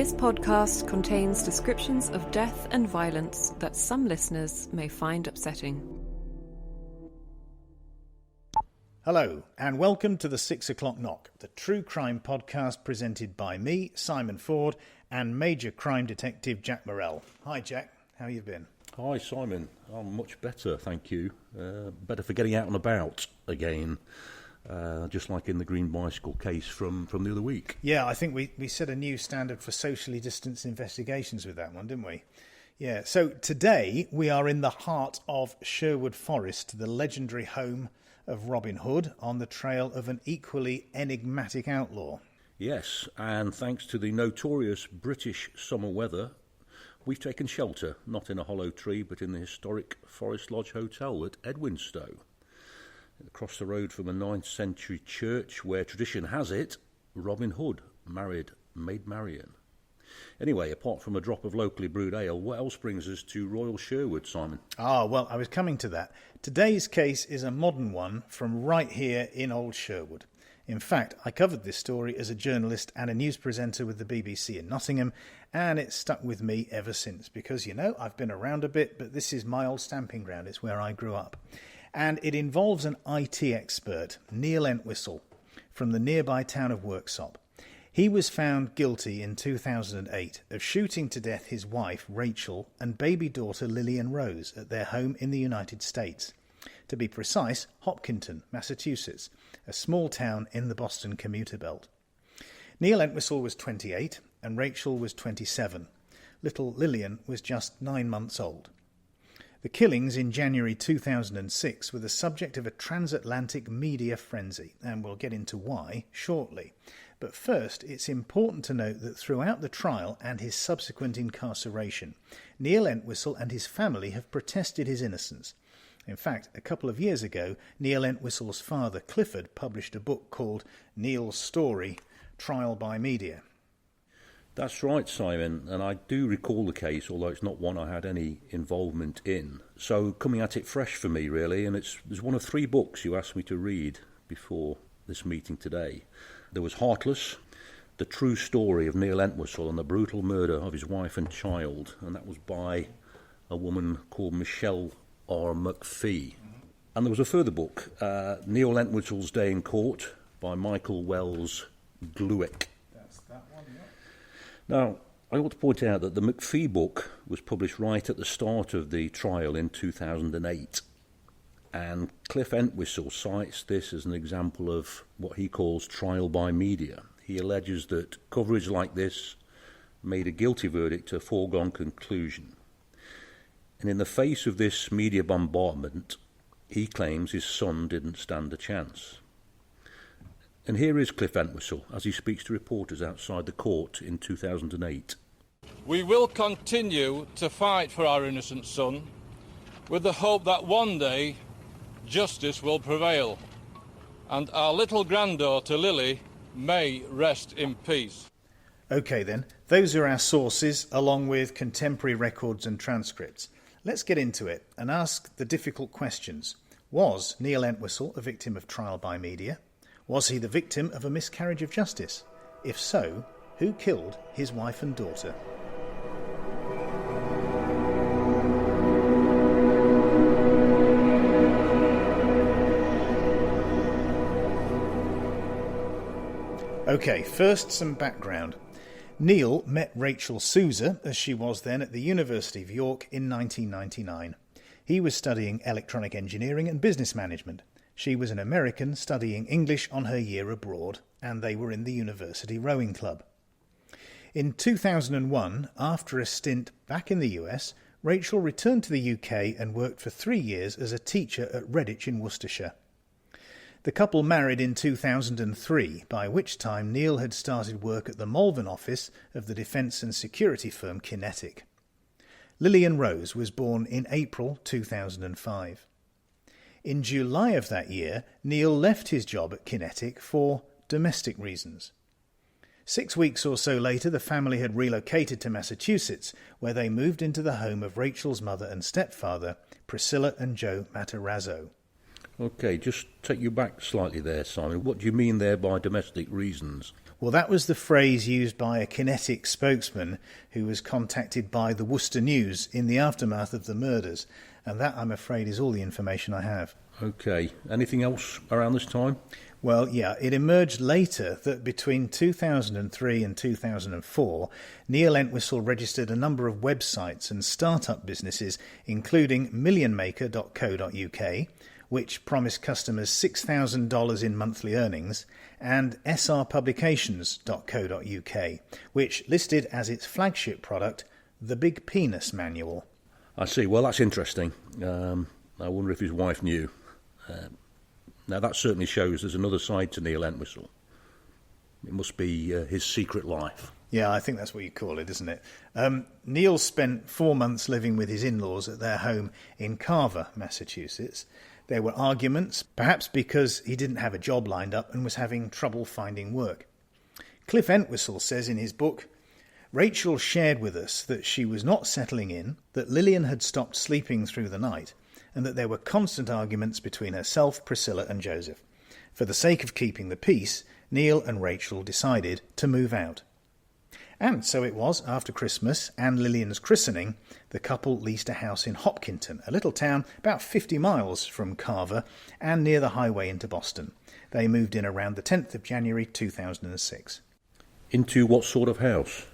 This podcast contains descriptions of death and violence that some listeners may find upsetting. Hello, and welcome to the 6 o'clock knock, the true crime podcast presented by me, Simon Ford, and Major Crime Detective Jack Morrell. Hi, Jack. How you been? Hi, Simon. I'm much better, thank you. Better for getting out and about again, just like in the green bicycle case from the other week. Yeah, I think we set a new standard for socially distanced investigations with that one, didn't we? Yeah, so today we are in the heart of Sherwood Forest, the legendary home of Robin Hood, on the trail of an equally enigmatic outlaw. Yes, and thanks to the notorious British summer weather, we've taken shelter, not in a hollow tree, but in the historic Forest Lodge Hotel at Edwinstowe. Across the road from a 9th century church where tradition has it, Robin Hood married Maid Marian. Anyway, apart from a drop of locally brewed ale, what else brings us to Royal Sherwood, Simon? Well, I was coming to that. Today's case is a modern one from right here in Old Sherwood. In fact, I covered this story as a journalist and a news presenter with the BBC in Nottingham, and it's stuck with me ever since because, you know, I've been around a bit, but this is my old stamping ground. It's where I grew up. And it involves an IT expert, Neil Entwistle, from the nearby town of Worksop. He was found guilty in 2008 of shooting to death his wife, Rachel, and baby daughter, Lillian Rose, at their home in the United States. To be precise, Hopkinton, Massachusetts, a small town in the Boston commuter belt. Neil Entwistle was 28 and Rachel was 27. Little Lillian was just 9 months old. The killings in January 2006 were the subject of a transatlantic media frenzy, and we'll get into why shortly. But first, it's important to note that throughout the trial and his subsequent incarceration, Neil Entwistle and his family have protested his innocence. In fact, a couple of years ago, Neil Entwistle's father, Clifford, published a book called Neil's Story, Trial by Media. That's right, Simon, and I do recall the case, although it's not one I had any involvement in. So coming at it fresh for me, really, and it's one of 3 books you asked me to read before this meeting today. There was Heartless, the true story of Neil Entwistle and the brutal murder of his wife and child, and that was by a woman called Michelle R. McPhee. And there was a further book, Neil Entwistle's Day in Court, by Michael Wells Glueck. That's that one, yeah. Now, I ought to point out that the McPhee book was published right at the start of the trial in 2008. And Cliff Entwistle cites this as an example of what he calls trial by media. He alleges that coverage like this made a guilty verdict a foregone conclusion. And in the face of this media bombardment, he claims his son didn't stand a chance. And here is Cliff Entwistle as he speaks to reporters outside the court in 2008. We will continue to fight for our innocent son with the hope that one day justice will prevail and our little granddaughter Lily may rest in peace. OK then, those are our sources along with contemporary records and transcripts. Let's get into it and ask the difficult questions. Was Neil Entwistle a victim of trial by media? Was he the victim of a miscarriage of justice? If so, who killed his wife and daughter? OK, first some background. Neil met Rachel Souza, as she was then, at the University of York in 1999. He was studying electronic engineering and business management. She was an American studying English on her year abroad, and they were in the university rowing club. In 2001, after a stint back in the US, Rachel returned to the UK and worked for 3 years as a teacher at Redditch in Worcestershire. The couple married in 2003, by which time Neil had started work at the Malvern office of the defence and security firm Kinetic. Lillian Rose was born in April 2005. In July of that year, Neil left his job at Kinetic for domestic reasons. 6 weeks or so later, the family had relocated to Massachusetts, where they moved into the home of Rachel's mother and stepfather, Priscilla and Joe Matterazzo. OK, just take you back slightly there, Simon. What do you mean there by domestic reasons? Well, that was the phrase used by a kinetic spokesman who was contacted by the Worcester News in the aftermath of the murders. And that, I'm afraid, is all the information I have. OK, anything else around this time? Well, yeah, it emerged later that between 2003 and 2004, Neil Entwistle registered a number of websites and start-up businesses, including millionmaker.co.uk, which promised customers $6,000 in monthly earnings, and srpublications.co.uk, which listed as its flagship product the Big Penis Manual. I see. Well, that's interesting. I wonder if his wife knew. Now, that certainly shows there's another side to Neil Entwistle. It must be his secret life. Yeah, I think that's what you call it, isn't it? Neil spent 4 months living with his in-laws at their home in Carver, Massachusetts. There were arguments, perhaps because he didn't have a job lined up and was having trouble finding work. Cliff Entwistle says in his book, Rachel shared with us that she was not settling in, that Lillian had stopped sleeping through the night, and that there were constant arguments between herself, Priscilla and Joseph. For the sake of keeping the peace, Neil and Rachel decided to move out. And so it was, after Christmas and Lillian's christening, the couple leased a house in Hopkinton, a little town about 50 miles from Carver and near the highway into Boston. They moved in around the 10th of January 2006. Into what sort of house?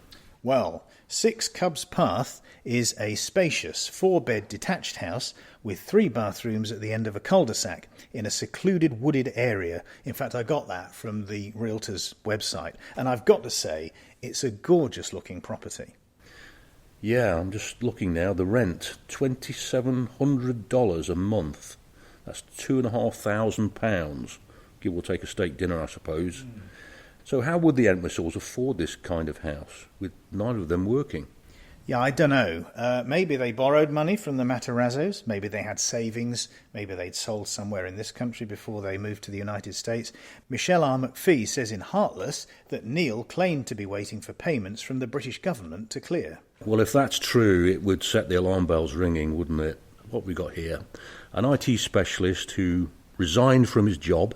Well, 6 Cubs Path is a spacious 4-bed detached house with 3 bathrooms at the end of a cul-de-sac in a secluded wooded area. In fact, I got that from the realtor's website, and I've got to say, it's a gorgeous looking property. Yeah, I'm just looking now. The rent, $2,700 a month. That's £2,500. Give or take a steak dinner, I suppose. So how would the Entwistles afford this kind of house, with neither of them working? Yeah, I don't know. Maybe they borrowed money from the Materazzos. Maybe they had savings. Maybe they'd sold somewhere in this country before they moved to the United States. Michelle R. McPhee says in Heartless that Neil claimed to be waiting for payments from the British government to clear. Well, if that's true, it would set the alarm bells ringing, wouldn't it? What we got here? An IT specialist who resigned from his job,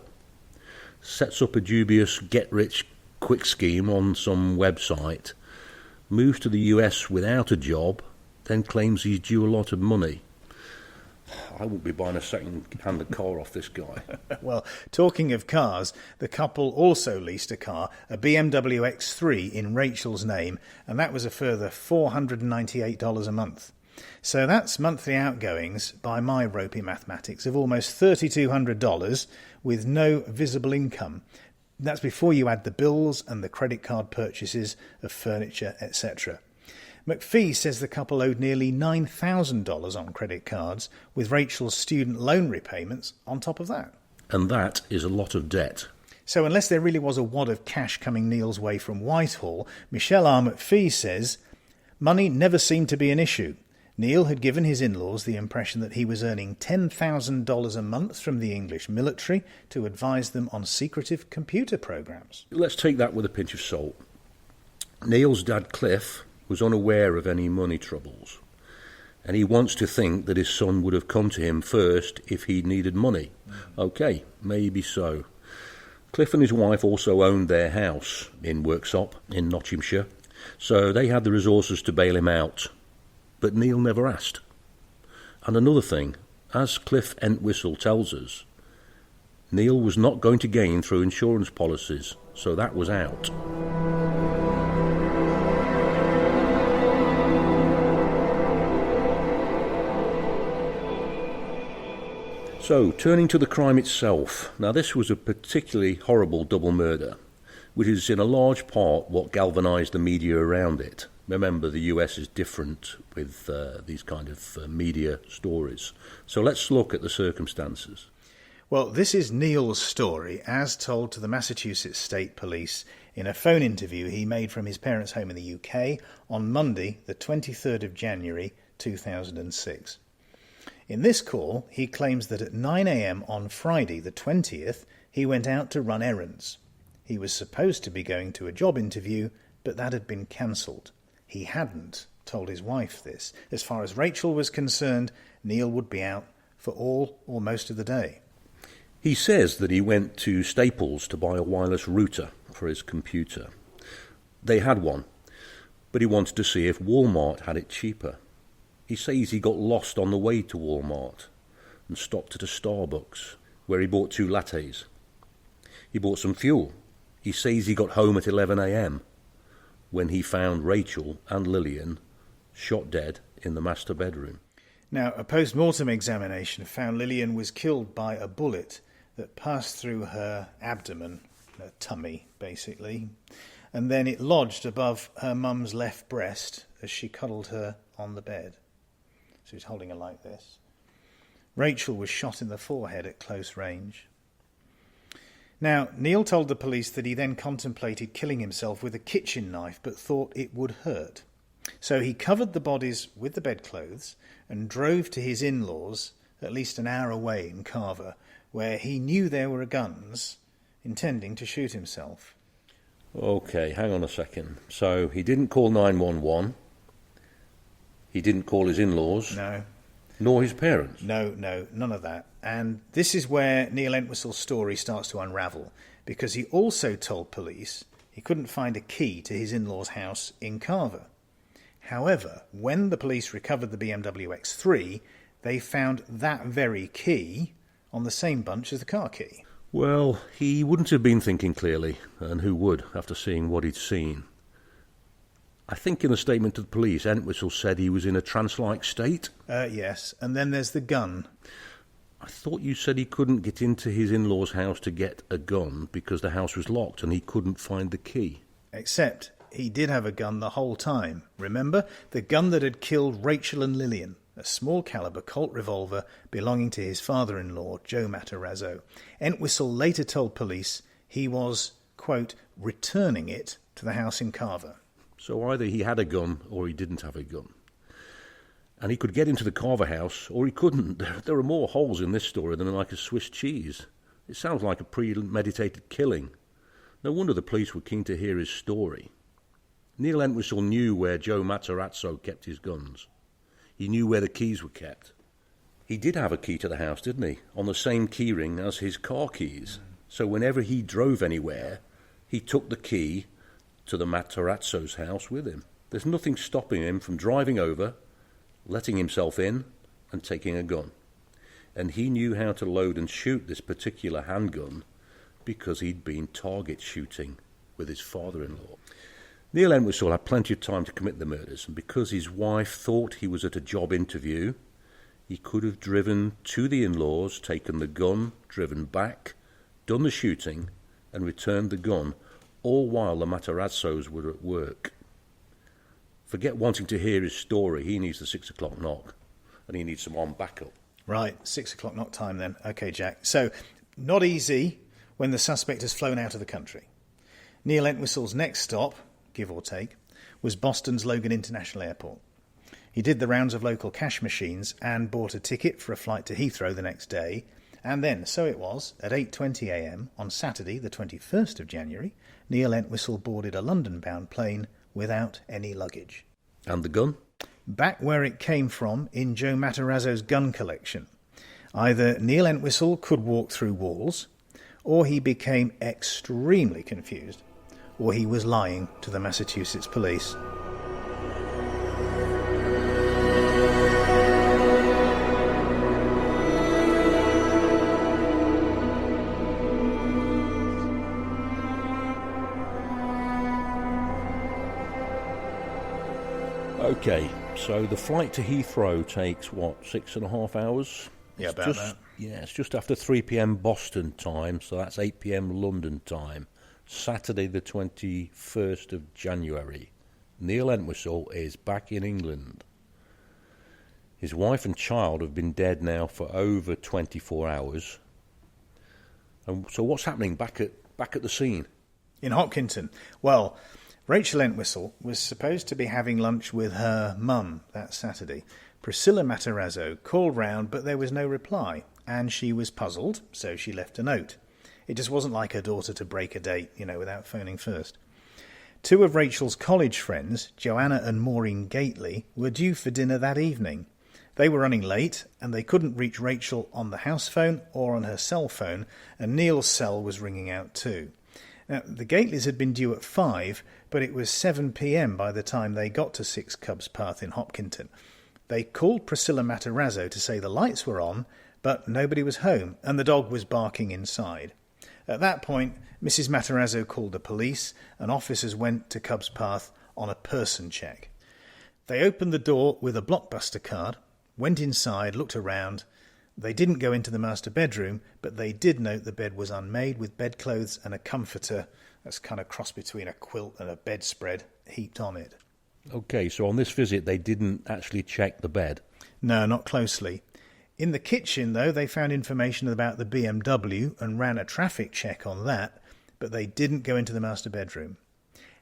sets up a dubious get-rich-quick scheme on some website, moves to the US without a job, then claims he's due a lot of money. I won't be buying a second-hand car off this guy. Well, talking of cars, the couple also leased a car, a BMW X3 in Rachel's name, and that was a further $498 a month. So that's monthly outgoings, by my ropey mathematics, of almost $3,200 with no visible income. That's before you add the bills and the credit card purchases of furniture, etc. McPhee says the couple owed nearly $9,000 on credit cards, with Rachel's student loan repayments on top of that. And that is a lot of debt. So unless there really was a wad of cash coming Neil's way from Whitehall, Michelle R. McPhee says money never seemed to be an issue. Neil had given his in-laws the impression that he was earning $10,000 a month from the English military to advise them on secretive computer programs. Let's take that with a pinch of salt. Neil's dad, Cliff, was unaware of any money troubles, and he wants to think that his son would have come to him first if he'd needed money. OK, maybe so. Cliff and his wife also owned their house in Worksop in Nottinghamshire, so they had the resources to bail him out. But Neil never asked. And another thing, as Cliff Entwistle tells us, Neil was not going to gain through insurance policies, so that was out. So, turning to the crime itself. Now, this was a particularly horrible double murder, which is in a large part what galvanised the media around it. Remember, the US is different with these kind of media stories. So let's look at the circumstances. Well, this is Neil's story as told to the Massachusetts State Police in a phone interview he made from his parents' home in the UK on Monday, the 23rd of January 2006. In this call, he claims that at 9 a.m. on Friday, the 20th, he went out to run errands. He was supposed to be going to a job interview, but that had been cancelled. He hadn't told his wife this. As far as Rachel was concerned, Neil would be out for all or most of the day. He says that he went to Staples to buy a wireless router for his computer. They had one, but he wanted to see if Walmart had it cheaper. He says he got lost on the way to Walmart and stopped at a Starbucks, where he bought 2 lattes. He bought some fuel. He says he got home at 11 a.m. when he found Rachel and Lillian shot dead in the master bedroom. Now, a post-mortem examination found Lillian was killed by a bullet that passed through her abdomen, her tummy, basically, and then it lodged above her mum's left breast as she cuddled her on the bed. So he was holding her like this. Rachel was shot in the forehead at close range. Now, Neil told the police that he then contemplated killing himself with a kitchen knife but thought it would hurt. So he covered the bodies with the bedclothes and drove to his in-laws at least an hour away in Carver, where he knew there were guns, intending to shoot himself. Okay, hang on a second. So he didn't call 911. He didn't call his in-laws. No. Nor his parents. No, none of that. And this is where Neil Entwistle's story starts to unravel, because he also told police he couldn't find a key to his in-laws' house in Carver. However, when the police recovered the BMW X3, they found that very key on the same bunch as the car key. Well, he wouldn't have been thinking clearly, and who would, after seeing what he'd seen? I think in the statement to the police, Entwistle said he was in a trance-like state. Yes, and then there's the gun. I thought you said he couldn't get into his in-laws' house to get a gun because the house was locked and he couldn't find the key. Except he did have a gun the whole time. Remember? The gun that had killed Rachel and Lillian. A small caliber Colt revolver belonging to his father-in-law, Joe Matterazzo. Entwistle later told police he was, quote, returning it to the house in Carver. So either he had a gun or he didn't have a gun. And he could get into the Carver house or he couldn't. There are more holes in this story than like a Swiss cheese. It sounds like a premeditated killing. No wonder the police were keen to hear his story. Neil Entwistle knew where Joe Materazzo kept his guns. He knew where the keys were kept. He did have a key to the house, didn't he? On the same keyring as his car keys. So whenever he drove anywhere, he took the key to the Materazzo's house with him. There's nothing stopping him from driving over, letting himself in, and taking a gun. And he knew how to load and shoot this particular handgun because he'd been target shooting with his father-in-law. Neil Entwistle had plenty of time to commit the murders, and because his wife thought he was at a job interview, he could have driven to the in-laws, taken the gun, driven back, done the shooting, and returned the gun, all while the Materazzos were at work. Forget wanting to hear his story. He needs the 6 o'clock knock, and he needs some armed backup. Right, 6 o'clock knock time then. Okay, Jack. So, not easy when the suspect has flown out of the country. Neil Entwistle's next stop, give or take, was Boston's Logan International Airport. He did the rounds of local cash machines and bought a ticket for a flight to Heathrow the next day, and then, so it was, at 8:20 a.m. on Saturday the 21st of January, Neil Entwistle boarded a London-bound plane without any luggage. And the gun? Back where it came from in Joe Materazzo's gun collection. Either Neil Entwistle could walk through walls, or he became extremely confused, or he was lying to the Massachusetts police. Okay, so the flight to Heathrow takes, 6.5 hours? Yeah, about that. Yeah, it's just after 3 p.m. Boston time, so that's 8 p.m. London time. Saturday the 21st of January. Neil Entwistle is back in England. His wife and child have been dead now for over 24 hours. And so what's happening back at the scene? In Hopkinton. Well, Rachel Entwistle was supposed to be having lunch with her mum that Saturday. Priscilla Materazzo called round, but there was no reply, and she was puzzled, so she left a note. It just wasn't like her daughter to break a date, without phoning first. 2 of Rachel's college friends, Joanna and Maureen Gately, were due for dinner that evening, They were running late and they couldn't reach Rachel on the house phone or on her cell phone, and Neil's cell was ringing out too. Now, the Gateleys had been due at 5, but it was 7 p.m. by the time they got to 6 Cubs Path in Hopkinton. They called Priscilla Matterazzo to say the lights were on, but nobody was home and the dog was barking inside. At that point, Mrs. Materazzo called the police and officers went to Cubs Path on a person check. They opened the door with a blockbuster card, went inside, looked around. They didn't go into the master bedroom, but they did note the bed was unmade with bedclothes and a comforter, that's kind of cross between a quilt and a bedspread, heaped on it. OK, so on this visit they didn't actually check the bed? No, not closely. In the kitchen, though, they found information about the BMW and ran a traffic check on that, but they didn't go into the master bedroom.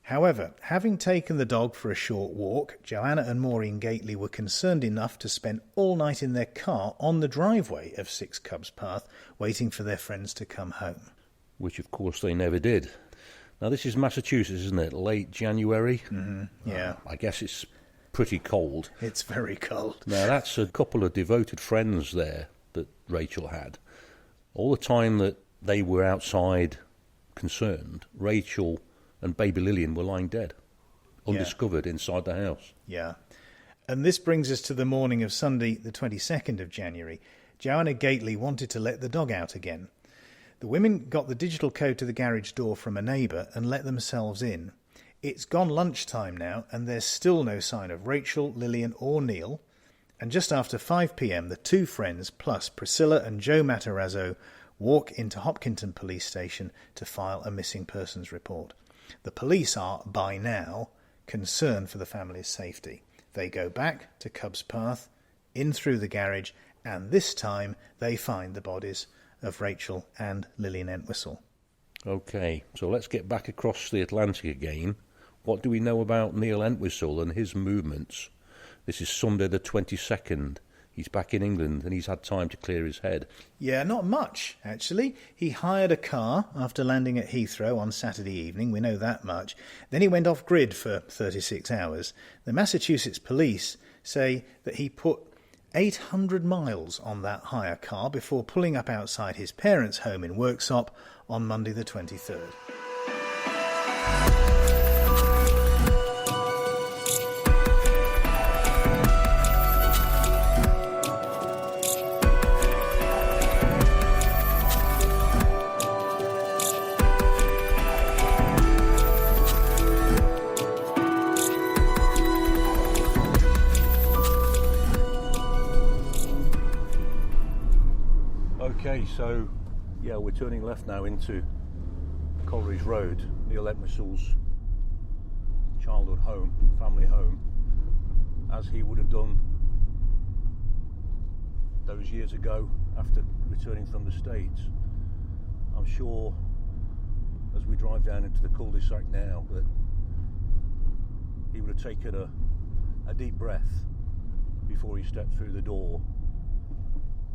However, having taken the dog for a short walk, Joanna and Maureen Gately were concerned enough to spend all night in their car on the driveway of 6 Cubs Path, waiting for their friends to come home. Which, of course, they never did. Now, this is Massachusetts, isn't it? Late January? Mm-hmm. Yeah. I guess it's pretty cold. It's very cold. Now, that's a couple of devoted friends there that Rachel had. All the time that they were outside concerned, Rachel and baby Lillian were lying dead, undiscovered inside the house. Yeah. And this brings us to the morning of Sunday, the 22nd of January. Joanna Gately wanted to let the dog out again. The women got the digital code to the garage door from a neighbour and let themselves in. It's gone lunchtime now, and there's still no sign of Rachel, Lillian or Neil. And just after 5 p.m, the two friends, plus Priscilla and Joe Matterazzo, walk into Hopkinton Police Station to file a missing persons report. The police are, by now, concerned for the family's safety. They go back to Cubs Path, in through the garage, and this time they find the bodies of Rachel and Lillian Entwistle. OK, so let's get back across the Atlantic again. What do we know about Neil Entwistle and his movements? This is Sunday the 22nd. He's back in England and he's had time to clear his head. Yeah, not much, actually. He hired a car after landing at Heathrow on Saturday evening, we know that much. Then he went off-grid for 36 hours. The Massachusetts police say that he put 800 miles on that hire car before pulling up outside his parents' home in Worksop on Monday the 23rd. OK, so, yeah, we're turning left now into Coleridge Road, Neil Entwistle's childhood home, family home, as he would have done those years ago after returning from the States. I'm sure as we drive down into the cul-de-sac now that he would have taken a deep breath before he stepped through the door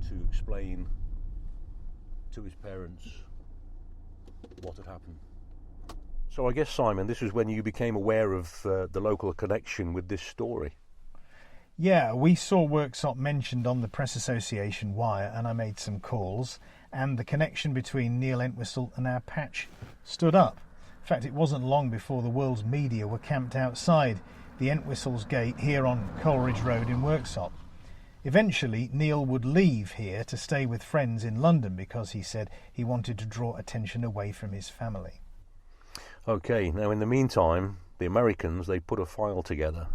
to explain to his parents what had happened. So I guess, Simon, this is when you became aware of the local connection with this story. Yeah, we saw Worksop mentioned on the Press Association wire and I made some calls, and the connection between Neil Entwistle and our patch stood up. In fact, it wasn't long before the world's media were camped outside the Entwistle's gate here on Coleridge Road in Worksop. Eventually, Neil would leave here to stay with friends in London because he said he wanted to draw attention away from his family. OK, now in the meantime, the Americans, they put a file together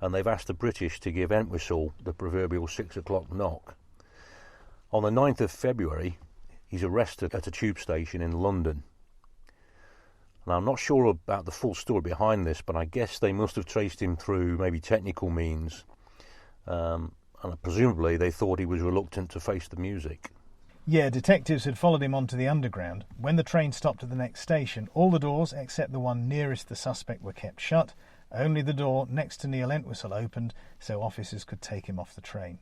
and they've asked the British to give Entwistle the proverbial 6 o'clock knock. On the 9th of February, he's arrested at a tube station in London. Now, I'm not sure about the full story behind this, but I guess they must have traced him through maybe technical means. And presumably they thought he was reluctant to face the music. Yeah, detectives had followed him onto the underground. When the train stopped at the next station, all the doors except the one nearest the suspect were kept shut. Only the door next to Neil Entwistle opened so officers could take him off the train.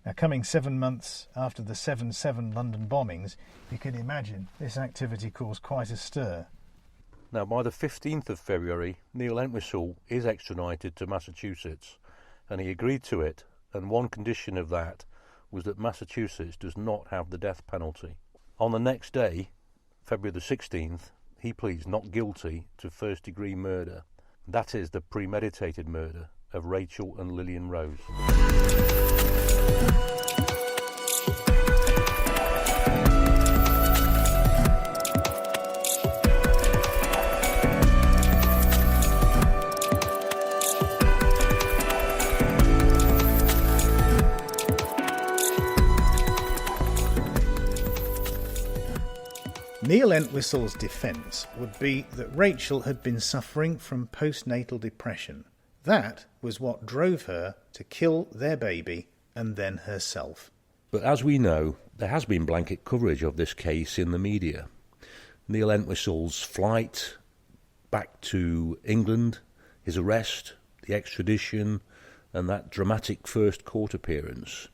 Now, coming 7 months after the 7/7 London bombings, you can imagine this activity caused quite a stir. Now, by the 15th of February, Neil Entwistle is extradited to Massachusetts, and he agreed to it and one condition of that was that Massachusetts does not have the death penalty. On the next day, February the 16th, he pleads not guilty to first-degree murder. That is the premeditated murder of Rachel and Lillian Rose. Neil Entwistle's defence would be that Rachel had been suffering from postnatal depression. That was what drove her to kill their baby and then herself. But as we know, there has been blanket coverage of this case in the media. Neil Entwistle's flight back to England, his arrest, the extradition, and that dramatic first court appearance.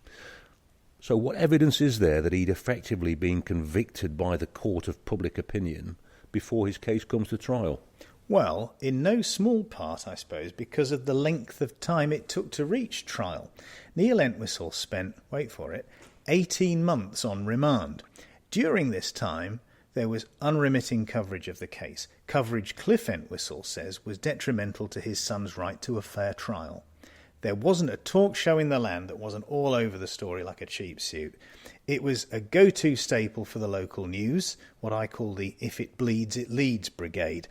So what evidence is there that he'd effectively been convicted by the court of public opinion before his case comes to trial? Well, in no small part, I suppose, because of the length of time it took to reach trial. Neil Entwistle spent, wait for it, 18 months on remand. During this time, there was unremitting coverage of the case. Coverage Cliff Entwistle says was detrimental to his son's right to a fair trial. There wasn't a talk show in the land that wasn't all over the story like a cheap suit. It was a go-to staple for the local news, what I call the if it bleeds, it leads brigade.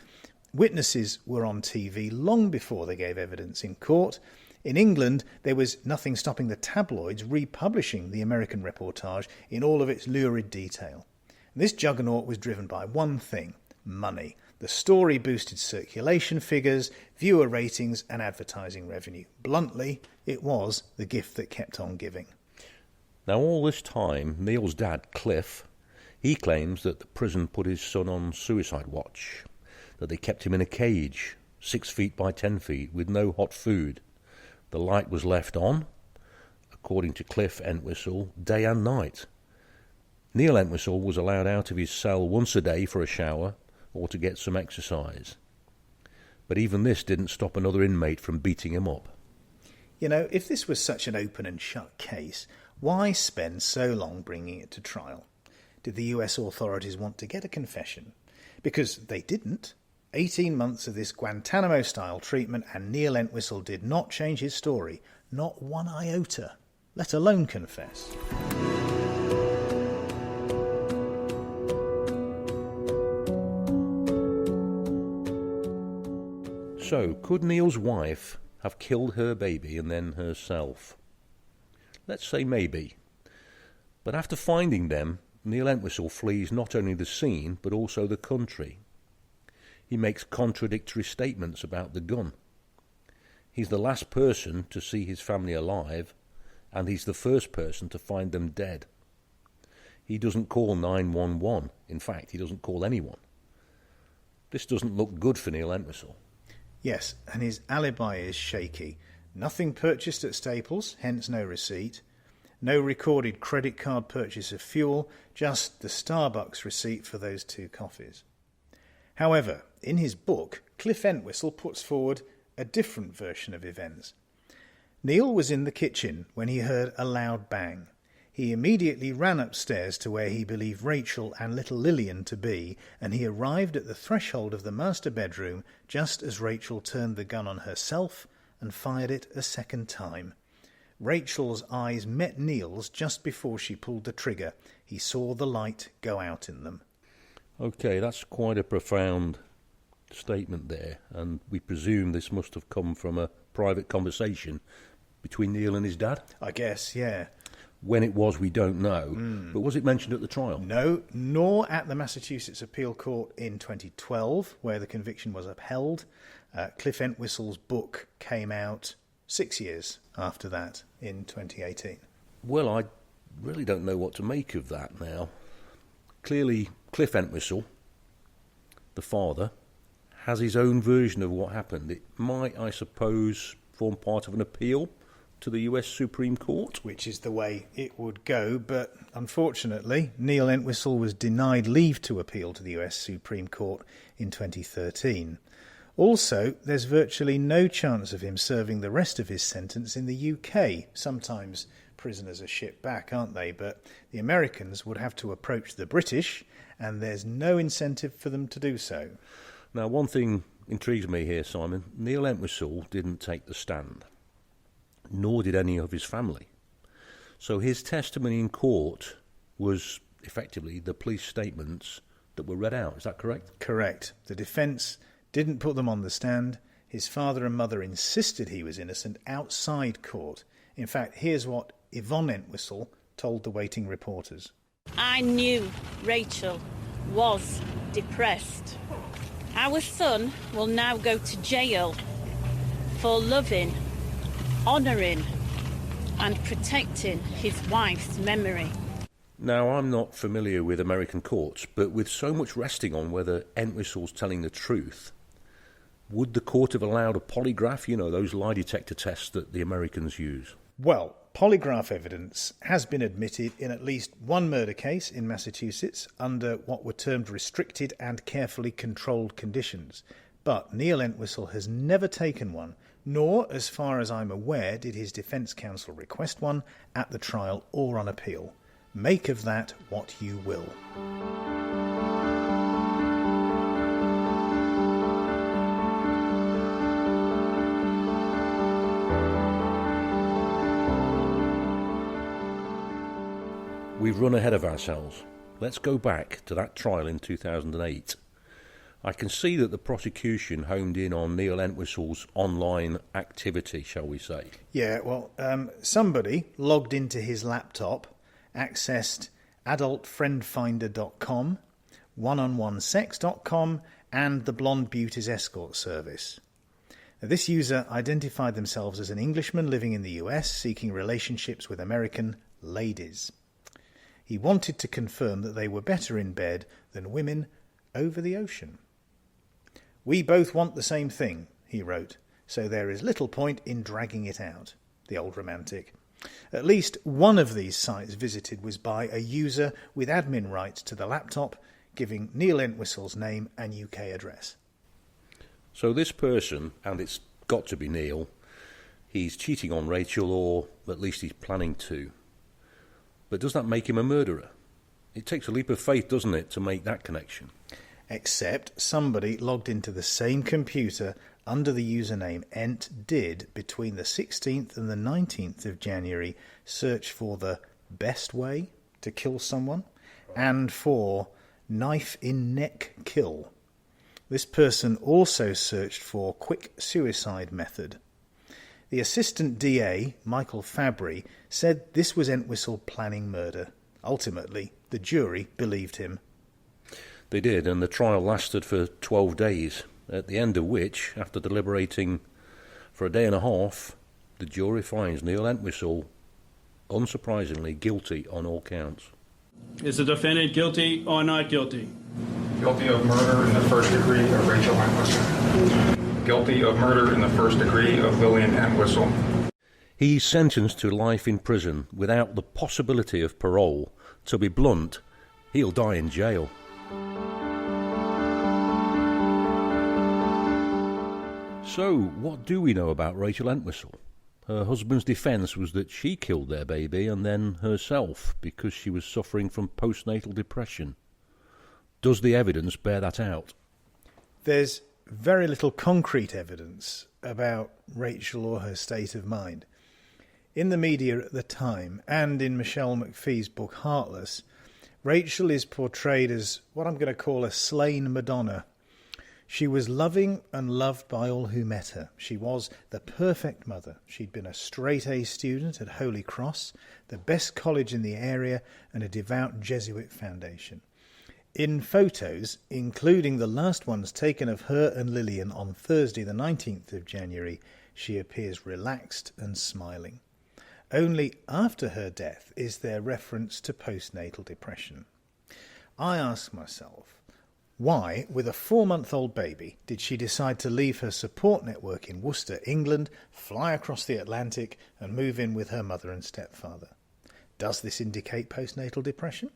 Witnesses were on TV long before they gave evidence in court. In England, there was nothing stopping the tabloids republishing the American reportage in all of its lurid detail. This juggernaut was driven by one thing: money. The story boosted circulation figures, viewer ratings and advertising revenue. Bluntly, it was the gift that kept on giving. Now all this time, Neil's dad, Cliff, he claims that the prison put his son on suicide watch, that they kept him in a cage, 6 feet by 10 feet, with no hot food. The light was left on, according to Cliff Entwistle, day and night. Neil Entwistle was allowed out of his cell once a day for a shower, or to get some exercise. But even this didn't stop another inmate from beating him up. You know, if this was such an open and shut case, why spend so long bringing it to trial? Did the US authorities want to get a confession? Because they didn't. 18 months of this Guantanamo-style treatment and Neil Entwistle did not change his story, not one iota, let alone confess. So, could Neil's wife have killed her baby and then herself? Let's say maybe. But after finding them, Neil Entwistle flees not only the scene, but also the country. He makes contradictory statements about the gun. He's the last person to see his family alive, and he's the first person to find them dead. He doesn't call 911. In fact, he doesn't call anyone. This doesn't look good for Neil Entwistle. Yes, and his alibi is shaky. Nothing purchased at Staples, hence no receipt. No recorded credit card purchase of fuel, just the Starbucks receipt for those 2 coffees. However, in his book, Cliff Entwistle puts forward a different version of events. Neil was in the kitchen when he heard a loud bang. He immediately ran upstairs to where he believed Rachel and little Lillian to be, and he arrived at the threshold of the master bedroom just as Rachel turned the gun on herself and fired it a second time. Rachel's eyes met Neil's just before she pulled the trigger. He saw the light go out in them. Okay, that's quite a profound statement there, and we presume this must have come from a private conversation between Neil and his dad? I guess, yeah. When it was, we don't know. But was it mentioned at the trial? No, nor at the Massachusetts Appeal Court in 2012, where the conviction was upheld. Cliff Entwistle's book came out 6 years after that, in 2018. Well, I really don't know what to make of that now. Clearly, Cliff Entwistle, the father, has his own version of what happened. It might, I suppose, form part of an appeal to the US Supreme Court. Which is the way it would go, but unfortunately, Neil Entwistle was denied leave to appeal to the US Supreme Court in 2013. Also, there's virtually no chance of him serving the rest of his sentence in the UK. Sometimes prisoners are shipped back, aren't they? But the Americans would have to approach the British, and there's no incentive for them to do so. Now, one thing intrigues me here, Simon. Neil Entwistle didn't take the stand, nor did any of his family. So his testimony in court was effectively the police statements that were read out. Is that correct? Correct. The defence didn't put them on the stand. His father and mother insisted he was innocent outside court. In fact, here's what Yvonne Entwistle told the waiting reporters. I knew Rachel was depressed. Our son will now go to jail for loving, honouring and protecting his wife's memory. Now, I'm not familiar with American courts, but with so much resting on whether Entwistle's telling the truth, would the court have allowed a polygraph, those lie detector tests that the Americans use? Well, polygraph evidence has been admitted in at least one murder case in Massachusetts under what were termed restricted and carefully controlled conditions. But Neil Entwistle has never taken one, nor, as far as I'm aware, did his defence counsel request one at the trial or on appeal. Make of that what you will. We've run ahead of ourselves. Let's go back to that trial in 2008. I can see that the prosecution homed in on Neil Entwistle's online activity, shall we say. Yeah, well, somebody logged into his laptop, accessed adultfriendfinder.com, oneonOneSex.com, and the Blonde Beauties escort service. Now, this user identified themselves as an Englishman living in the US seeking relationships with American ladies. He wanted to confirm that they were better in bed than women over the ocean. We both want the same thing, he wrote, so there is little point in dragging it out. The old romantic. At least one of these sites visited was by a user with admin rights to the laptop, giving Neil Entwistle's name and UK address. So this person, and it's got to be Neil, he's cheating on Rachel, or at least he's planning to. But does that make him a murderer? It takes a leap of faith, doesn't it, to make that connection? Except somebody logged into the same computer under the username Ent did, between the 16th and the 19th of January, search for the best way to kill someone and for knife in neck kill. This person also searched for quick suicide method. The assistant DA, Michael Fabry, said this was Entwistle planning murder. Ultimately, the jury believed him. They did, and the trial lasted for 12 days, at the end of which, after deliberating for a day and a half, the jury finds Neil Entwistle, unsurprisingly, guilty on all counts. Is the defendant guilty or not guilty? Guilty of murder in the first degree of Rachel Entwistle. Guilty of murder in the first degree of Lillian Entwistle. He's sentenced to life in prison without the possibility of parole. To be blunt, he'll die in jail. So, what do we know about Rachel Entwistle? Her husband's defence was that she killed their baby and then herself because she was suffering from postnatal depression. Does the evidence bear that out? There's very little concrete evidence about Rachel or her state of mind. In the media at the time, and in Michelle McPhee's book Heartless, Rachel is portrayed as what I'm going to call a slain Madonna. She was loving and loved by all who met her. She was the perfect mother. She'd been a straight-A student at Holy Cross, the best college in the area, and a devout Jesuit foundation. In photos, including the last ones taken of her and Lillian on Thursday the 19th of January, she appears relaxed and smiling. Only after her death is there reference to postnatal depression. I ask myself, why, with a 4-month-old baby, did she decide to leave her support network in Worcester, England, fly across the Atlantic and move in with her mother and stepfather? Does this indicate postnatal depression?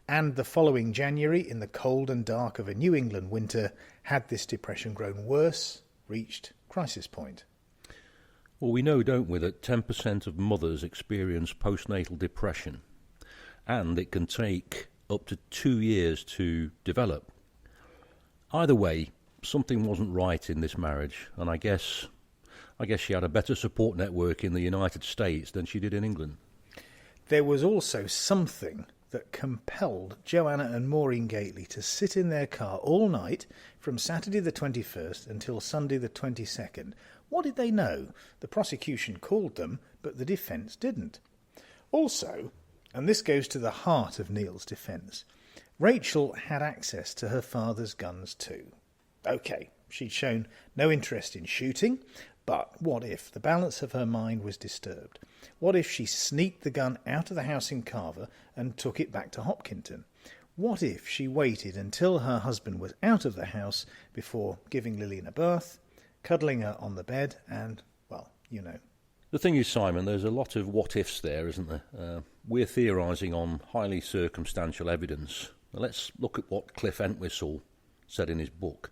And the following January, in the cold and dark of a New England winter, had this depression grown worse, reached crisis point? Well, we know, don't we, that 10% of mothers experience postnatal depression, and it can take up to 2 years to develop. Either way, something wasn't right in this marriage, and I guess she had a better support network in the United States than she did in England. There was also something that compelled Joanna and Maureen Gately to sit in their car all night from Saturday the 21st until Sunday the 22nd. What did they know? The prosecution called them, but the defence didn't. Also, and this goes to the heart of Neil's defence, Rachel had access to her father's guns too. OK, she'd shown no interest in shooting, but what if the balance of her mind was disturbed? What if she sneaked the gun out of the house in Carver and took it back to Hopkinton? What if she waited until her husband was out of the house before giving Lillian a bath, cuddling her on the bed and, well, you know. The thing is, Simon, there's a lot of what-ifs there, isn't there? We're theorising on highly circumstantial evidence. Now, let's look at what Cliff Entwistle said in his book.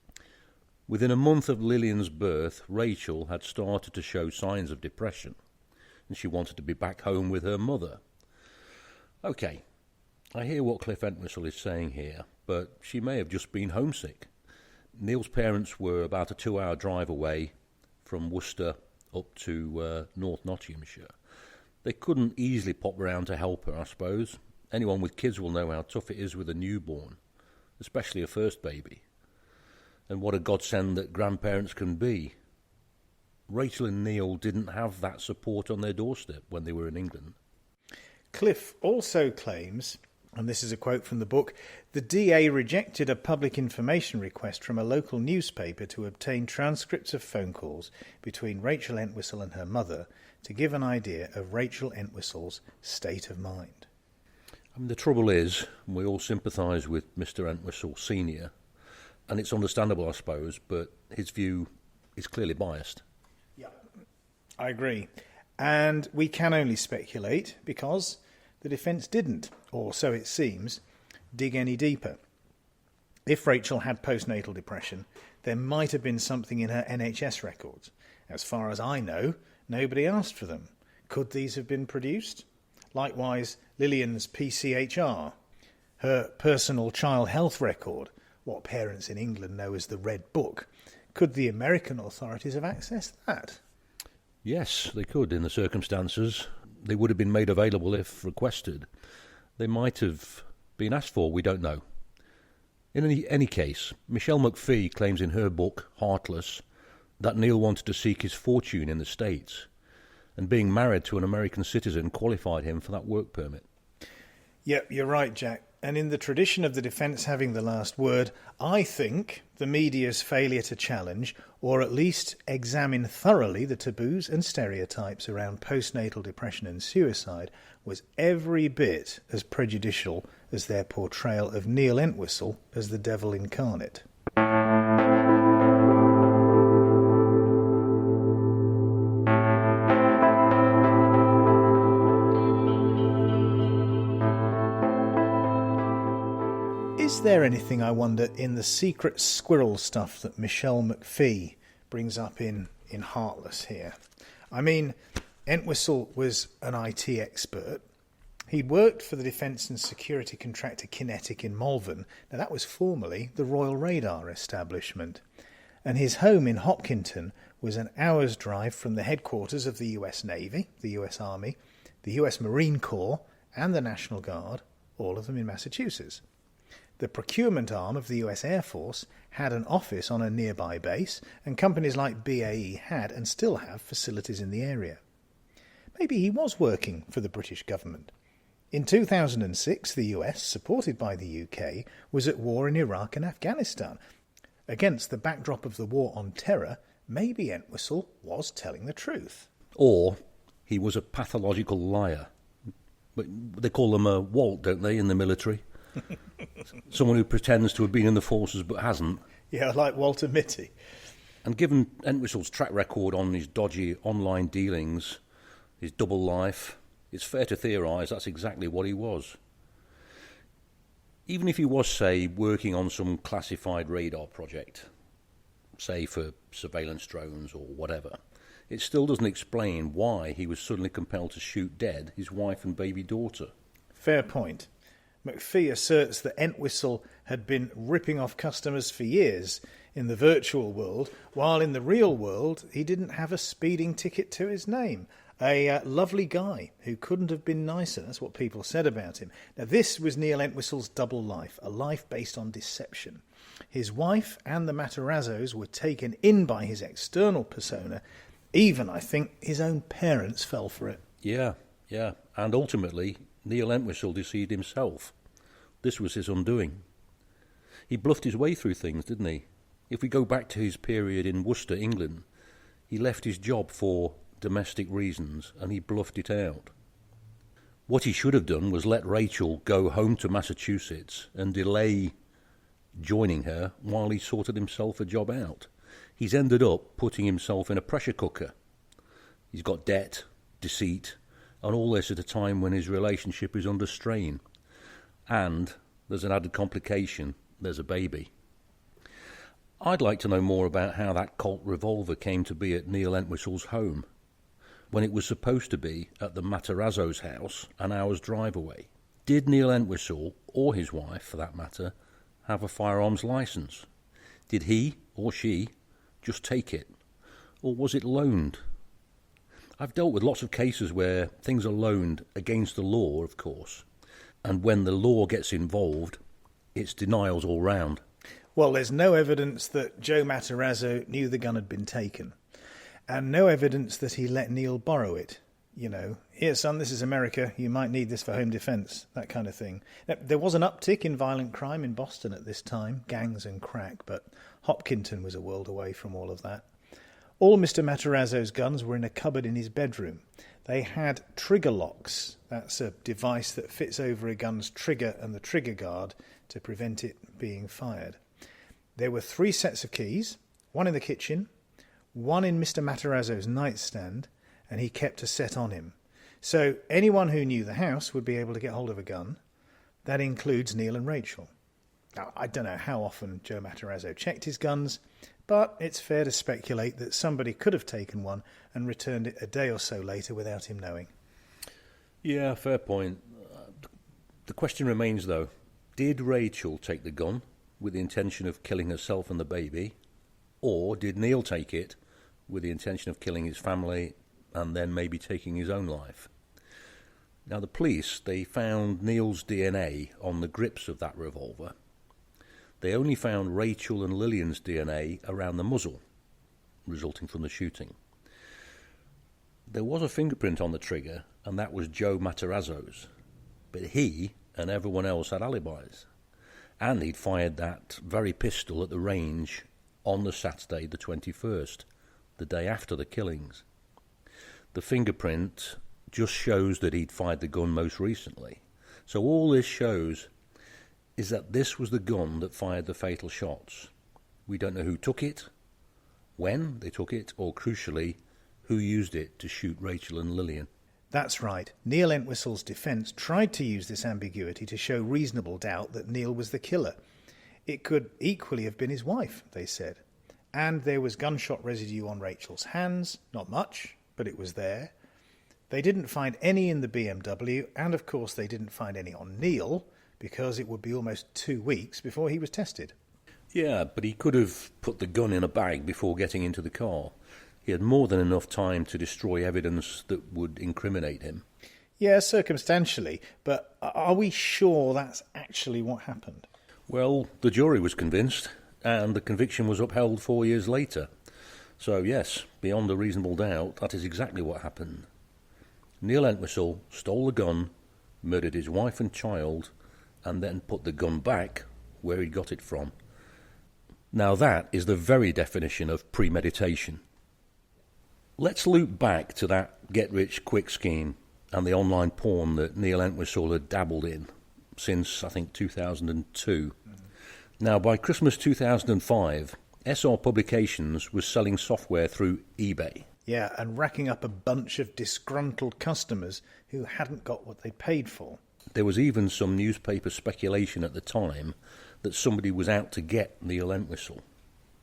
Within a month of Lillian's birth, Rachel had started to show signs of depression, and she wanted to be back home with her mother. OK, I hear what Cliff Entwistle is saying here, but she may have just been homesick. Neil's parents were about a 2-hour drive away from Worcester up to North Nottinghamshire. They couldn't easily pop round to help her, I suppose. Anyone with kids will know how tough it is with a newborn, especially a first baby. And what a godsend that grandparents can be. Rachel and Neil didn't have that support on their doorstep when they were in England. Cliff also claims, and this is a quote from the book, the DA rejected a public information request from a local newspaper to obtain transcripts of phone calls between Rachel Entwistle and her mother to give an idea of Rachel Entwistle's state of mind. The trouble is, we all sympathise with Mr. Entwistle Sr., and it's understandable, I suppose, but his view is clearly biased. Yeah, I agree. And we can only speculate because the defence didn't, or so it seems, dig any deeper. If Rachel had postnatal depression, there might have been something in her NHS records. As far as I know, nobody asked for them. Could these have been produced? Likewise, Lillian's PCHR, her personal child health record, what parents in England know as the Red Book. Could the American authorities have accessed that? Yes, they could in the circumstances. They would have been made available if requested. They might have been asked for, we don't know. In any case, Michelle McPhee claims in her book, Heartless, that Neil wanted to seek his fortune in the States, and being married to an American citizen qualified him for that work permit. Yep, you're right, Jack. And in the tradition of the defence having the last word, I think the media's failure to challenge, or at least examine thoroughly the taboos and stereotypes around postnatal depression and suicide, was every bit as prejudicial as their portrayal of Neil Entwistle as the devil incarnate. Is there anything, I wonder, in the secret squirrel stuff that Michelle McPhee brings up in Heartless here? I mean, Entwistle was an IT expert. He'd worked for the defence and security contractor Kinetic in Malvern. Now, that was formerly the Royal Radar establishment. And his home in Hopkinton was an hour's drive from the headquarters of the US Navy, the US Army, the US Marine Corps, and the National Guard, all of them in Massachusetts. The procurement arm of the US Air Force had an office on a nearby base, and companies like BAE had and still have facilities in the area. Maybe he was working for the British government. In 2006, the US, supported by the UK, was at war in Iraq and Afghanistan. Against the backdrop of the war on terror, maybe Entwistle was telling the truth. Or he was a pathological liar. But they call them a Walt, don't they, in the military? Someone who pretends to have been in the forces but hasn't. Yeah, like Walter Mitty. And given Entwistle's track record on his dodgy online dealings, his double life, it's fair to theorise that's exactly what he was. Even if he was, say, working on some classified radar project, say for surveillance drones or whatever, it still doesn't explain why he was suddenly compelled to shoot dead his wife and baby daughter. Fair point. McPhee asserts that Entwistle had been ripping off customers for years in the virtual world, while in the real world he didn't have a speeding ticket to his name. A lovely guy who couldn't have been nicer. That's what people said about him. Now, this was Neil Entwistle's double life, a life based on deception. His wife and the Materazzos were taken in by his external persona. Even, I think, his own parents fell for it. Yeah. And ultimately, Neil Entwistle deceived himself. This was his undoing. He bluffed his way through things, didn't he? If we go back to his period in Worcester, England, he left his job for domestic reasons and he bluffed it out. What he should have done was let Rachel go home to Massachusetts and delay joining her while he sorted himself a job out. He's ended up putting himself in a pressure cooker. He's got debt, deceit, and all this at a time when his relationship is under strain. And there's an added complication, there's a baby. I'd like to know more about how that Colt revolver came to be at Neil Entwistle's home, when it was supposed to be at the Materazzo's house an hour's drive away. Did Neil Entwistle, or his wife for that matter, have a firearms licence? Did he, or she, just take it? Or was it loaned? I've dealt with lots of cases where things are loaned against the law, of course, and when the law gets involved, it's denials all round. Well, there's no evidence that Joe Materazzo knew the gun had been taken, and no evidence that he let Neil borrow it. You know, here, son, this is America, you might need this for home defence, that kind of thing. Now, there was an uptick in violent crime in Boston at this time, gangs and crack, but Hopkinton was a world away from all of that. All Mr. Materazzo's guns were in a cupboard in his bedroom. They had trigger locks. That's a device that fits over a gun's trigger and the trigger guard to prevent it being fired. There were 3 sets of keys, one in the kitchen, one in Mr. Materazzo's nightstand, and he kept a set on him. So anyone who knew the house would be able to get hold of a gun. That includes Neil and Rachel. Now, I don't know how often Joe Materazzo checked his guns, but it's fair to speculate that somebody could have taken one and returned it a day or so later without him knowing. Yeah, fair point. The question remains, though, did Rachel take the gun with the intention of killing herself and the baby, or did Neil take it with the intention of killing his family and then maybe taking his own life? Now, the police, they found Neil's DNA on the grips of that revolver. They only found Rachel and Lillian's DNA around the muzzle, resulting from the shooting. There was a fingerprint on the trigger, and that was Joe Materazzo's. But he and everyone else had alibis. And he'd fired that very pistol at the range on the Saturday the 21st, the day after the killings. The fingerprint just shows that he'd fired the gun most recently. So all this shows is that this was the gun that fired the fatal shots. We don't know who took it, when they took it, or crucially, who used it to shoot Rachel and Lillian. That's right. Neil Entwistle's defence tried to use this ambiguity to show reasonable doubt that Neil was the killer. It could equally have been his wife, they said. And there was gunshot residue on Rachel's hands. Not much, but it was there. They didn't find any in the BMW, and of course they didn't find any on Neil, because it would be almost 2 weeks before he was tested. Yeah, but he could have put the gun in a bag before getting into the car. He had more than enough time to destroy evidence that would incriminate him. Yeah, circumstantially, but are we sure that's actually what happened? Well, the jury was convinced, and the conviction was upheld 4 years later. So yes, beyond a reasonable doubt, that is exactly what happened. Neil Entwistle stole the gun, murdered his wife and child, and then put the gun back where he got it from. Now that is the very definition of premeditation. Let's loop back to that get-rich-quick scheme and the online porn that Neil Entwistle had dabbled in since, I think, 2002. Now, by Christmas 2005, SR Publications was selling software through eBay. Yeah, and racking up a bunch of disgruntled customers who hadn't got what they paid for. There was even some newspaper speculation at the time that somebody was out to get Neil Entwistle,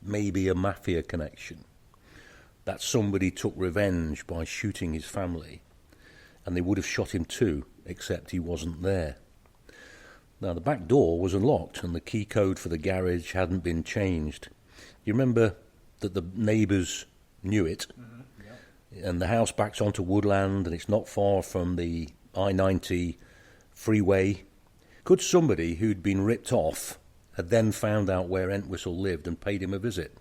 maybe a mafia connection, that somebody took revenge by shooting his family, and they would have shot him too, except he wasn't there. Now, the back door was unlocked and the key code for the garage hadn't been changed. You remember that the neighbours knew it, and the house backs onto woodland and it's not far from the I-90 freeway. Could somebody who'd been ripped off had then found out where Entwistle lived and paid him a visit?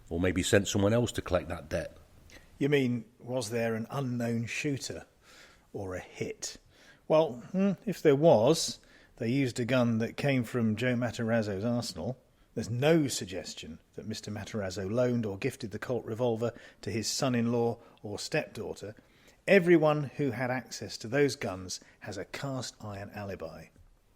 Or maybe sent someone else to collect that debt? You mean, was there an unknown shooter or a hit? Well, if there was, they used a gun that came from Joe Materazzo's arsenal. There's no suggestion that Mr. Materazzo loaned or gifted the Colt revolver to his son-in-law or stepdaughter. Everyone who had access to those guns has a cast-iron alibi.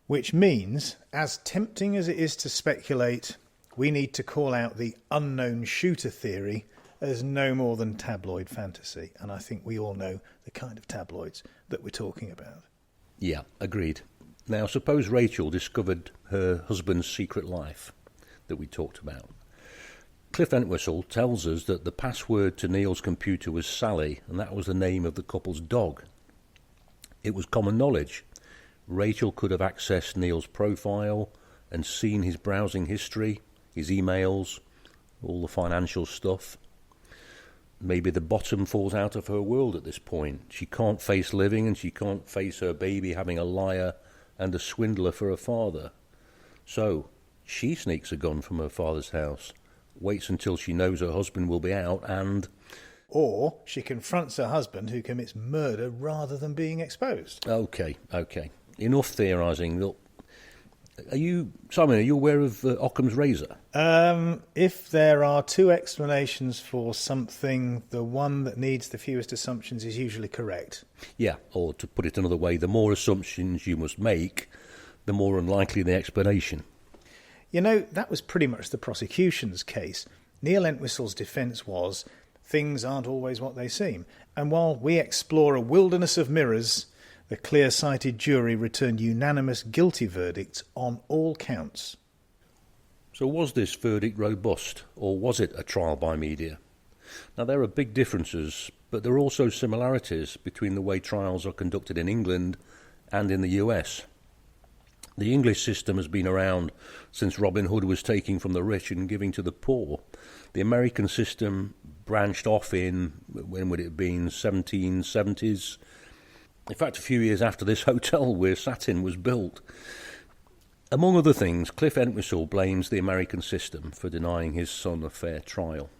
Which means, as tempting as it is to speculate, we need to call out the unknown shooter theory as no more than tabloid fantasy. And I think we all know the kind of tabloids that we're talking about. Yeah, agreed. Now, suppose Rachel discovered her husband's secret life that we talked about. Cliff Entwistle tells us that the password to Neil's computer was Sally, and that was the name of the couple's dog. It was common knowledge. Rachel could have accessed Neil's profile and seen his browsing history, his emails, all the financial stuff. Maybe the bottom falls out of her world at this point. She can't face living, and she can't face her baby having a liar and a swindler for a father. So she sneaks a gun from her father's house, waits until she knows her husband will be out, and... Or she confronts her husband who commits murder rather than being exposed. Okay. Enough theorising. Look, Simon, are you aware of Occam's razor? If there are two explanations for something, the one that needs the fewest assumptions is usually correct. Yeah, or to put it another way, the more assumptions you must make, the more unlikely the explanation. You know, that was pretty much the prosecution's case. Neil Entwistle's defence was, things aren't always what they seem. And while we explore a wilderness of mirrors, the clear-sighted jury returned unanimous guilty verdicts on all counts. So was this verdict robust, or was it a trial by media? Now, there are big differences, but there are also similarities between the way trials are conducted in England and in the US. The English system has been around since Robin Hood was taking from the rich and giving to the poor. The American system branched off in, when would it have been, 1770s? In fact, a few years after this hotel we're sat in was built. Among other things, Cliff Entwistle blames the American system for denying his son a fair trial,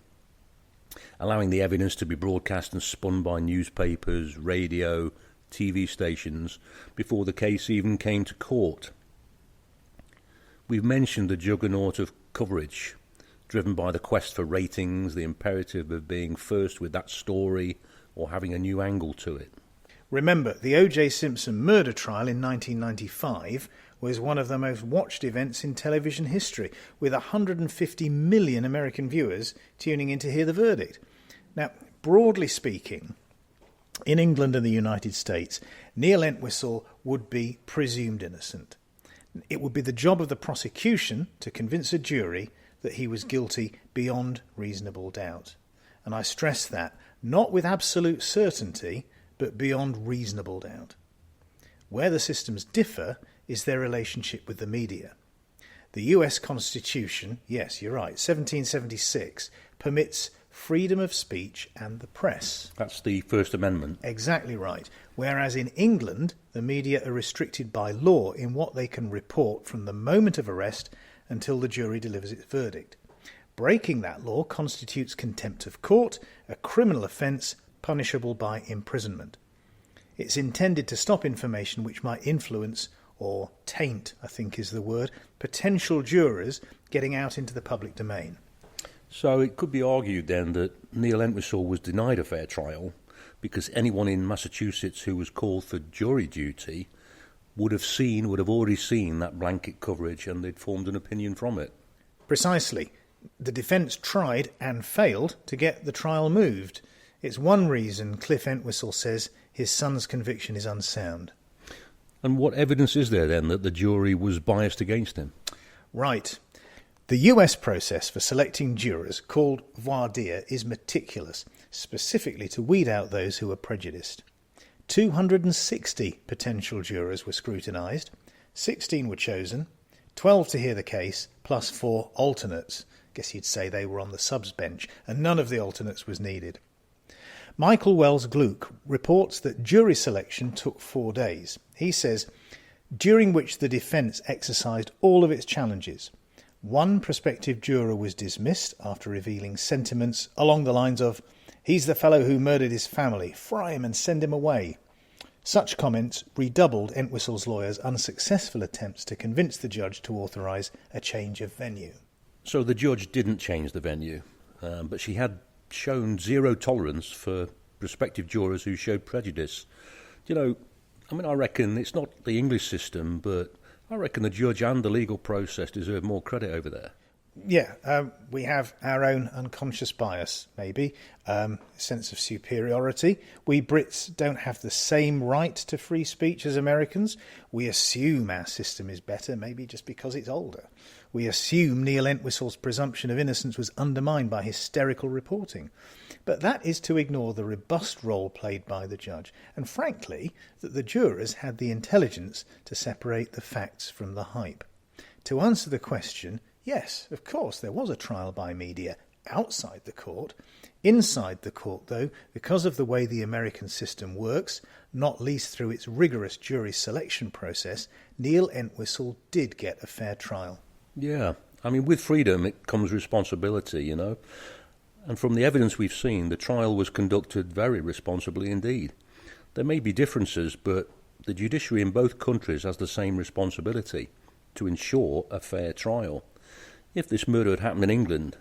allowing the evidence to be broadcast and spun by newspapers, radio, TV stations before the case even came to court. We've mentioned the juggernaut of coverage, driven by the quest for ratings, the imperative of being first with that story or having a new angle to it. Remember, the O.J. Simpson murder trial in 1995 was one of the most watched events in television history, with 150 million American viewers tuning in to hear the verdict. Now, broadly speaking, in England and the United States, Neil Entwistle would be presumed innocent. It would be the job of the prosecution to convince a jury that he was guilty beyond reasonable doubt. And I stress that, not with absolute certainty, but beyond reasonable doubt. Where the systems differ is their relationship with the media. The US Constitution, yes, you're right, 1776, permits freedom of speech and the press. That's the First Amendment. Exactly right. Whereas in England, the media are restricted by law in what they can report from the moment of arrest until the jury delivers its verdict. Breaking that law constitutes contempt of court, a criminal offence punishable by imprisonment. It's intended to stop information which might influence, or taint, I think is the word, potential jurors getting out into the public domain. So it could be argued then that Neil Entwistle was denied a fair trial because anyone in Massachusetts who was called for jury duty would have already seen that blanket coverage, and they'd formed an opinion from it. Precisely. The defence tried and failed to get the trial moved. It's one reason Cliff Entwistle says his son's conviction is unsound. And what evidence is there then that the jury was biased against him? Right. The US process for selecting jurors, called voir dire, is meticulous, specifically to weed out those who are prejudiced. 260 potential jurors were scrutinised, 16 were chosen, 12 to hear the case, plus 4 alternates. Guess you'd say they were on the subs bench, and none of the alternates was needed. Michael Wells Gluck reports that jury selection took 4 days. He says, during which the defence exercised all of its challenges. One prospective juror was dismissed after revealing sentiments along the lines of, "He's the fellow who murdered his family, fry him and send him away." Such comments redoubled Entwistle's lawyers' unsuccessful attempts to convince the judge to authorise a change of venue. So the judge didn't change the venue, but she had shown zero tolerance for prospective jurors who showed prejudice. I reckon it's not the English system, but I reckon the judge and the legal process deserve more credit over there. Yeah, we have our own unconscious bias, maybe, sense of superiority. We Brits don't have the same right to free speech as Americans. We assume our system is better, maybe just because it's older. We assume Neil Entwistle's presumption of innocence was undermined by hysterical reporting. But that is to ignore the robust role played by the judge, and frankly, that the jurors had the intelligence to separate the facts from the hype. To answer the question, yes, of course, there was a trial by media outside the court. Inside the court, though, because of the way the American system works, not least through its rigorous jury selection process, Neil Entwistle did get a fair trial. Yeah, with freedom it comes responsibility, And from the evidence we've seen, the trial was conducted very responsibly indeed. There may be differences, but the judiciary in both countries has the same responsibility to ensure a fair trial. If this murder had happened in England,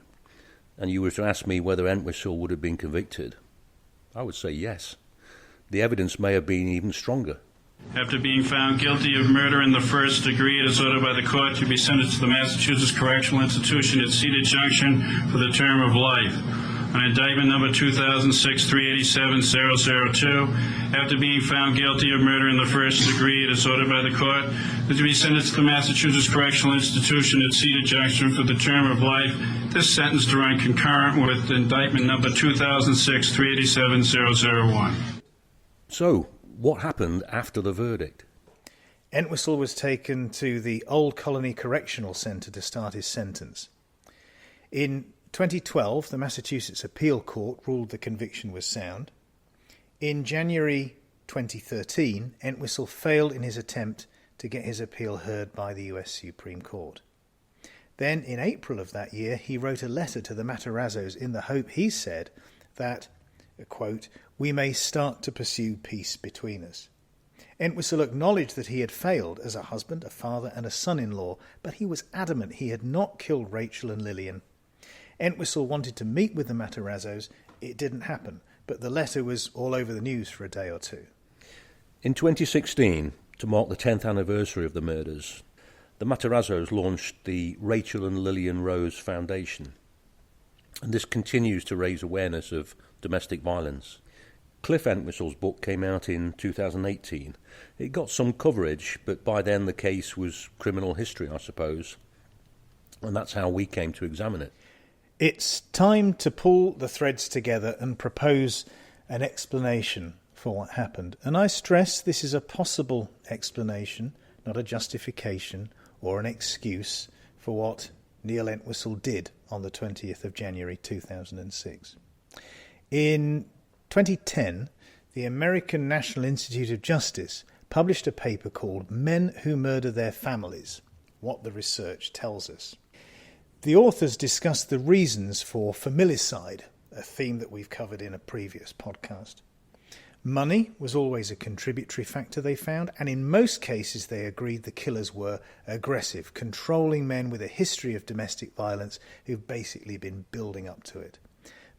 and you were to ask me whether Entwistle would have been convicted, I would say yes. The evidence may have been even stronger. After being found guilty of murder in the first degree, it is ordered by the court to be sentenced to the Massachusetts Correctional Institution at Cedar Junction for the term of life. On indictment number 2006-387-002, after being found guilty of murder in the first degree, it is ordered by the court to be sentenced to the Massachusetts Correctional Institution at Cedar Junction for the term of life. This sentence to run concurrent with indictment number 2006-387-001. So, what happened after the verdict? Entwistle was taken to the Old Colony Correctional Centre to start his sentence. In 2012, the Massachusetts Appeal Court ruled the conviction was sound. In January 2013, Entwistle failed in his attempt to get his appeal heard by the US Supreme Court. Then, in April of that year, he wrote a letter to the Materazzos in the hope, he said, that, quote, "we may start to pursue peace between us." Entwistle acknowledged that he had failed as a husband, a father and a son-in-law, but he was adamant he had not killed Rachel and Lillian. Entwistle wanted to meet with the Materazzos. It didn't happen, but the letter was all over the news for a day or two. In 2016, to mark the 10th anniversary of the murders, the Materazzos launched the Rachel and Lillian Rose Foundation, and this continues to raise awareness of domestic violence. Cliff Entwistle's book came out in 2018. It got some coverage, but by then the case was criminal history, I suppose, and that's how we came to examine it. It's time to pull the threads together and propose an explanation for what happened. And I stress this is a possible explanation, not a justification or an excuse for what Neil Entwistle did on the 20th of January 2006. In 2010, the American National Institute of Justice published a paper called Men Who Murder Their Families, What the Research Tells Us. The authors discussed the reasons for familicide, a theme that we've covered in a previous podcast. Money was always a contributory factor, they found, and in most cases they agreed the killers were aggressive, controlling men with a history of domestic violence who've basically been building up to it.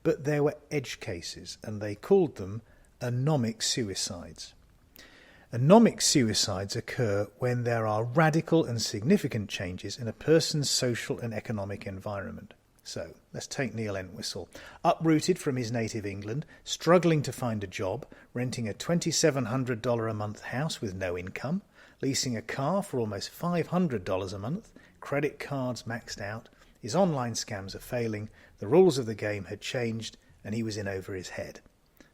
But there were edge cases, and they called them anomic suicides. Anomic suicides occur when there are radical and significant changes in a person's social and economic environment. So, let's take Neil Entwistle. Uprooted from his native England, struggling to find a job, renting a $2,700 a month house with no income, leasing a car for almost $500 a month, credit cards maxed out, his online scams are failing, the rules of the game had changed, and he was in over his head.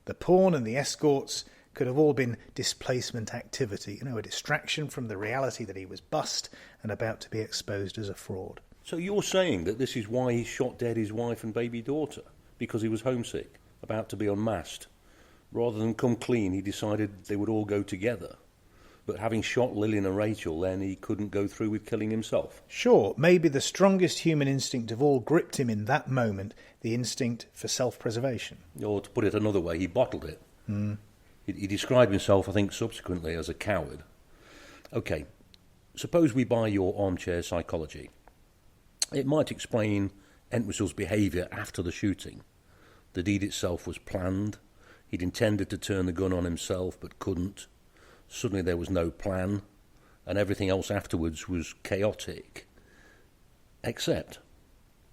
The porn and the escorts could have all been displacement activity, a distraction from the reality that he was bust and about to be exposed as a fraud. So you're saying that this is why he shot dead his wife and baby daughter? Because he was homesick, about to be unmasked? Rather than come clean, he decided they would all go together. But having shot Lillian and Rachel, then he couldn't go through with killing himself? Sure, maybe the strongest human instinct of all gripped him in that moment, the instinct for self-preservation. Or to put it another way, he bottled it. He described himself, I think, subsequently as a coward. OK, suppose we buy your armchair psychology. It might explain Entwistle's behaviour after the shooting. The deed itself was planned. He'd intended to turn the gun on himself, but couldn't. Suddenly there was no plan, and everything else afterwards was chaotic. Except,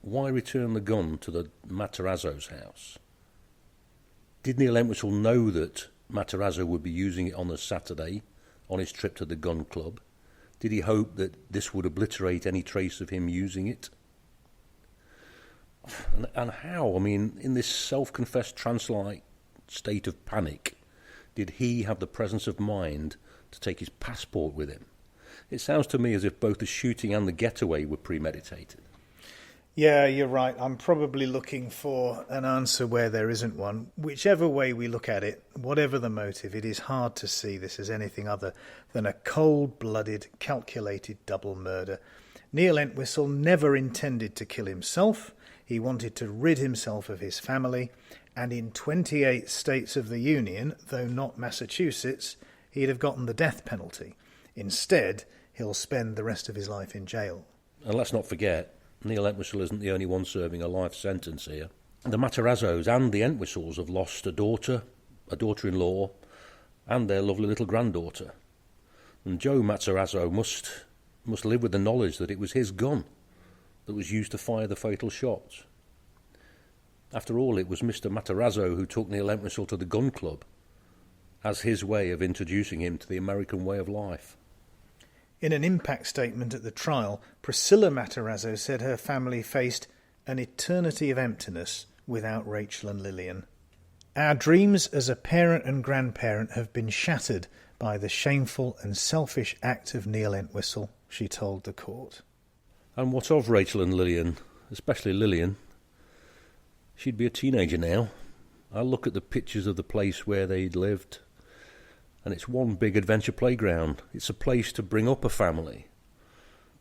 why return the gun to the Materazzo's house? Did Neil Entwistle know that Materazzo would be using it on the Saturday, on his trip to the gun club? Did he hope that this would obliterate any trace of him using it? And how? I mean, in this self-confessed trance-like state of panic, did he have the presence of mind to take his passport with him? It sounds to me as if both the shooting and the getaway were premeditated. Yeah, you're right. I'm probably looking for an answer where there isn't one. Whichever way we look at it, whatever the motive, it is hard to see this as anything other than a cold-blooded, calculated double murder. Neil Entwistle never intended to kill himself. He wanted to rid himself of his family. And in 28 states of the Union, though not Massachusetts, he'd have gotten the death penalty. Instead, he'll spend the rest of his life in jail. And let's not forget, Neil Entwistle isn't the only one serving a life sentence here. The Materazzos and the Entwistles have lost a daughter-in-law, and their lovely little granddaughter. And Joe Materazzo must live with the knowledge that it was his gun that was used to fire the fatal shots. After all, it was Mr. Matterazzo who took Neil Entwistle to the gun club as his way of introducing him to the American way of life. In an impact statement at the trial, Priscilla Matterazzo said her family faced an eternity of emptiness without Rachel and Lillian. Our dreams as a parent and grandparent have been shattered by the shameful and selfish act of Neil Entwistle, she told the court. And what of Rachel and Lillian, especially Lillian? She'd be a teenager now. I look at the pictures of the place where they'd lived, and it's one big adventure playground. It's a place to bring up a family.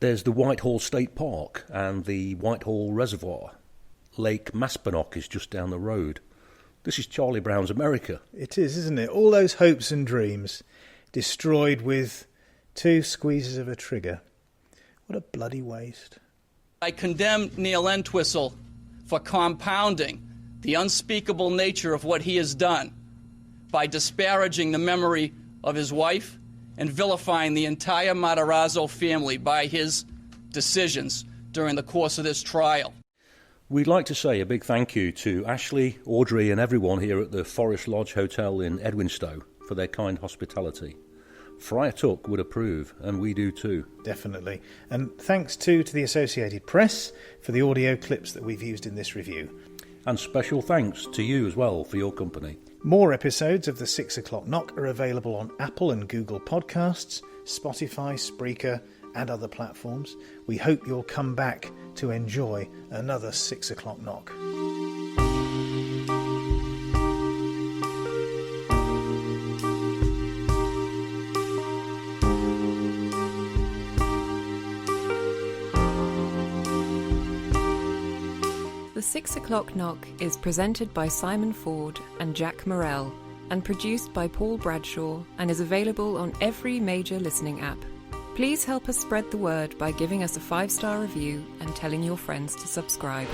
There's the Whitehall State Park and the Whitehall Reservoir. Lake Maspinock is just down the road. This is Charlie Brown's America. It is, isn't it? All those hopes and dreams destroyed with 2 squeezes of a trigger. What a bloody waste. I condemn Neil Entwistle for compounding the unspeakable nature of what he has done by disparaging the memory of his wife and vilifying the entire Materazzo family by his decisions during the course of this trial. We'd like to say a big thank you to Ashley, Audrey and everyone here at the Forest Lodge Hotel in Edwinstowe for their kind hospitality. Friar Tuck would approve, and we do too. Definitely. And thanks too to the Associated Press for the audio clips that we've used in this review. And special thanks to you as well for your company. More episodes of the 6 o'clock knock are available on Apple and Google Podcasts, Spotify, Spreaker and other platforms. We hope you'll come back to enjoy another 6 o'clock knock. The 6 o'clock knock is presented by Simon Ford and Jack Morrell and produced by Paul Bradshaw and is available on every major listening app. Please help us spread the word by giving us a 5-star review and telling your friends to subscribe.